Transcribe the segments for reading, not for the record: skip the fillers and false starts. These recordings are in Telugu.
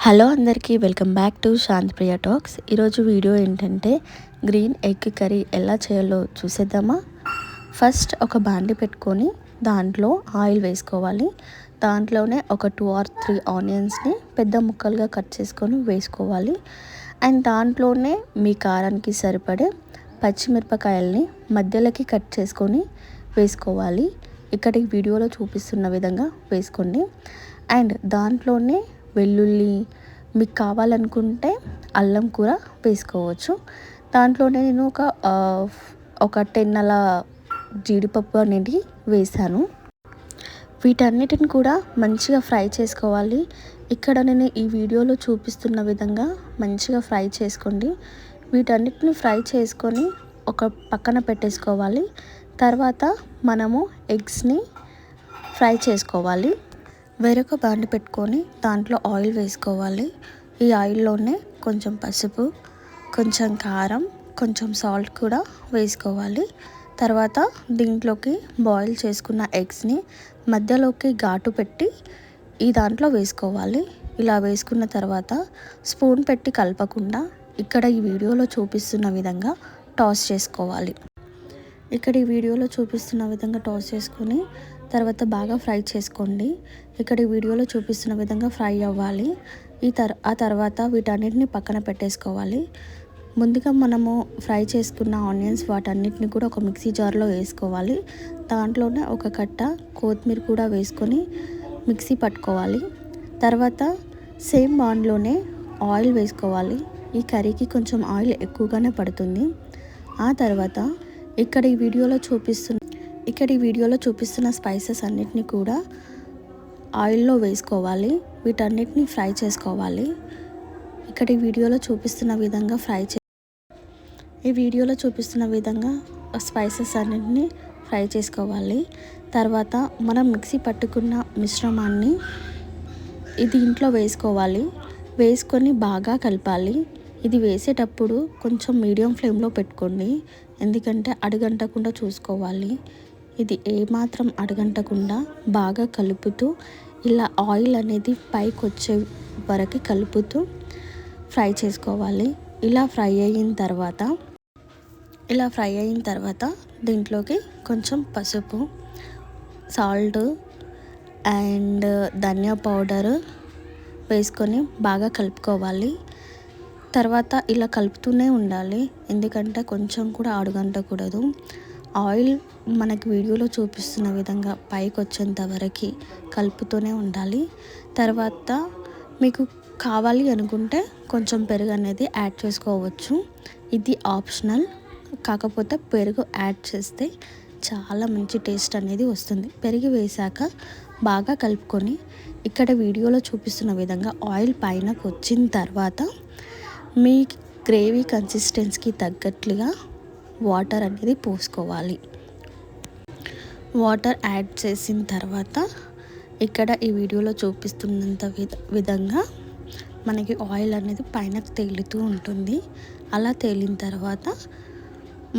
హలో అందరికీ welcome back to Shantipriya talks. ఈరోజు వీడియో ఏంటంటే గ్రీన్ ఎగ్ కర్రీ ఎలా చేయాలో చూసేద్దామా. ఫస్ట్ ఒక బాండి పెట్టుకొని దాంట్లో ఆయిల్ వేసుకోవాలి. దాంట్లోనే ఒక 2 or 3 ఆనియన్స్ని పెద్ద ముక్కలుగా కట్ చేసుకొని వేసుకోవాలి. అండ్ దాంట్లోనే మీ కారానికి సరిపడే పచ్చిమిరపకాయల్ని మధ్యలోకి కట్ చేసుకొని వేసుకోవాలి. ఇక్కడ ఈ వీడియోలో చూపిస్తున్న విధంగా వేసుకోండి. అండ్ దాంట్లోనే వెల్లుల్లి, మీకు కావాలనుకుంటే అల్లం కూర వేసుకోవచ్చు. దాంట్లోనే నేను ఒక 10 అలా జీడిపప్పు అనేది వేసాను. వీటన్నిటిని కూడా మంచిగా ఫ్రై చేసుకోవాలి. ఇక్కడ నేను ఈ వీడియోలో చూపిస్తున్న విధంగా మంచిగా ఫ్రై చేసుకోండి. వీటన్నిటిని ఫ్రై చేసుకొని ఒక పక్కన పెట్టేసుకోవాలి. తర్వాత మనము ఎగ్స్ని ఫ్రై చేసుకోవాలి. వేరొక బాండి పెట్టుకొని దాంట్లో ఆయిల్ వేసుకోవాలి. ఈ ఆయిల్లోనే కొంచెం పసుపు, కొంచెం కారం, కొంచెం సాల్ట్ కూడా వేసుకోవాలి. తర్వాత దీంట్లోకి బాయిల్ చేసుకున్న ఎగ్స్ని మధ్యలోకి ఘాటు పెట్టి ఈ దాంట్లో వేసుకోవాలి. ఇలా వేసుకున్న తర్వాత స్పూన్ పెట్టి కలపకుండా ఇక్కడ ఈ వీడియోలో చూపిస్తున్న విధంగా టాస్ చేసుకోవాలి. ఇక్కడ ఈ వీడియోలో చూపిస్తున్న విధంగా టాస్ చేసుకొని తర్వాత బాగా ఫ్రై చేసుకోండి. ఇక్కడ ఈ వీడియోలో చూపిస్తున్న విధంగా ఫ్రై అవ్వాలి. ఆ తర్వాత వీటన్నిటిని పక్కన పెట్టేసుకోవాలి. ముందుగా మనము ఫ్రై చేసుకున్న ఆనియన్స్ వాటన్నిటిని కూడా ఒక మిక్సీ జార్లో వేసుకోవాలి. దాంట్లోనే ఒక కట్ట కొత్తిమీర కూడా వేసుకొని మిక్సీ పట్టుకోవాలి. తర్వాత సేమ్ బాండ్లోనే ఆయిల్ వేసుకోవాలి. ఈ కర్రీకి కొంచెం ఆయిల్ ఎక్కువగానే పడుతుంది. ఆ తర్వాత ఇక్కడ ఈ వీడియోలో చూపిస్తున్న స్పైసెస్ అన్నిటిని కూడా ఆయిల్లో వేసుకోవాలి. వీటన్నిటిని ఫ్రై చేసుకోవాలి. ఇక్కడ ఈ వీడియోలో చూపిస్తున్న విధంగా స్పైసెస్ అన్నిటిని ఫ్రై చేసుకోవాలి. తర్వాత మనం మిక్సీ పట్టుకున్న మిశ్రమాన్ని దీంట్లో వేసుకోవాలి. వేసుకొని బాగా కలపాలి. ఇది వేసేటప్పుడు కొంచెం మీడియం ఫ్లేమ్లో పెట్టుకోండి, ఎందుకంటే అడుగంటకుండా చూసుకోవాలి. ఇది ఏమాత్రం అడుగంటకుండా బాగా కలుపుతూ ఇలా ఆయిల్ అనేది పైకి వచ్చే వరకు కలుపుతూ ఫ్రై చేసుకోవాలి. ఇలా ఫ్రై అయిన తర్వాత దీంట్లోకి కొంచెం పసుపు, సాల్ట్ అండ్ ధనియా పౌడర్ వేసుకొని బాగా కలుపుకోవాలి. తర్వాత ఇలా కలుపుతూనే ఉండాలి, ఎందుకంటే కొంచెం కూడా అడుగంటకూడదు. ఆయిల్ మనకి వీడియోలో చూపిస్తున్న విధంగా పైకి వచ్చేంత వరకు కలుపుతూనే ఉండాలి. తర్వాత మీకు కావాలి అనుకుంటే కొంచెం పెరుగు అనేది యాడ్ చేసుకోవచ్చు. ఇది ఆప్షనల్, కాకపోతే పెరుగు యాడ్ చేస్తే చాలా మంచి టేస్ట్ అనేది వస్తుంది. పెరుగు వేశాక బాగా కలుపుకొని ఇక్కడ వీడియోలో చూపిస్తున్న విధంగా ఆయిల్ పైనకు వచ్చిన తర్వాత మీ గ్రేవీ కన్సిస్టెన్సీకి తగ్గట్లుగా వాటర్ అనేది పోసుకోవాలి. వాటర్ యాడ్ చేసిన తర్వాత ఇక్కడ ఈ వీడియోలో చూపిస్తున్నంత విధంగా మనకి ఆయిల్ అనేది పైనకు తేలుతూ ఉంటుంది. అలా తేలిన తర్వాత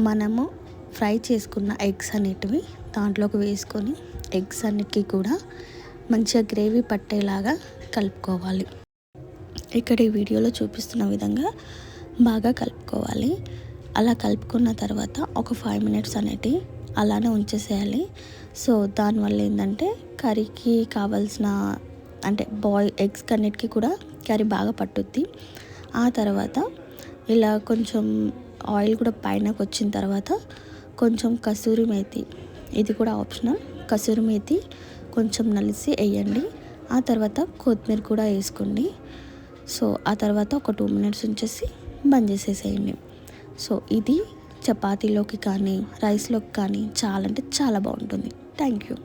మనము ఫ్రై చేసుకున్న ఎగ్స్ అనేటివి దాంట్లోకి వేసుకొని ఎగ్స్ అన్నిటికీ కూడా మంచిగా గ్రేవీ పట్టేలాగా కలుపుకోవాలి. ఇక్కడ ఈ వీడియోలో చూపిస్తున్న విధంగా బాగా కలుపుకోవాలి. అలా కలుపుకున్న తర్వాత ఒక 5 minutes అనేటి అలానే ఉంచేసేయాలి. సో దానివల్ల ఏంటంటే కర్రీకి కావాల్సిన ఎగ్స్ అన్నిటికీ కూడా కర్రీ బాగా పట్టుద్ది. ఆ తర్వాత ఇలా కొంచెం ఆయిల్ కూడా పైనకు వచ్చిన తర్వాత కొంచెం కసూరి మేతి, ఇది కూడా ఆప్షనల్, కసూరి మేతి కొంచెం నలిసి వేయండి. ఆ తర్వాత కొత్తిమీర కూడా వేసుకోండి. సో ఆ తర్వాత ఒక 2 minutes ఉంచేసి బంద్ చేసేసేయండి. సో ఇది చపాతీలోకి కానీ రైస్లోకి కానీ చాలా బాగుంటుంది. Thank you.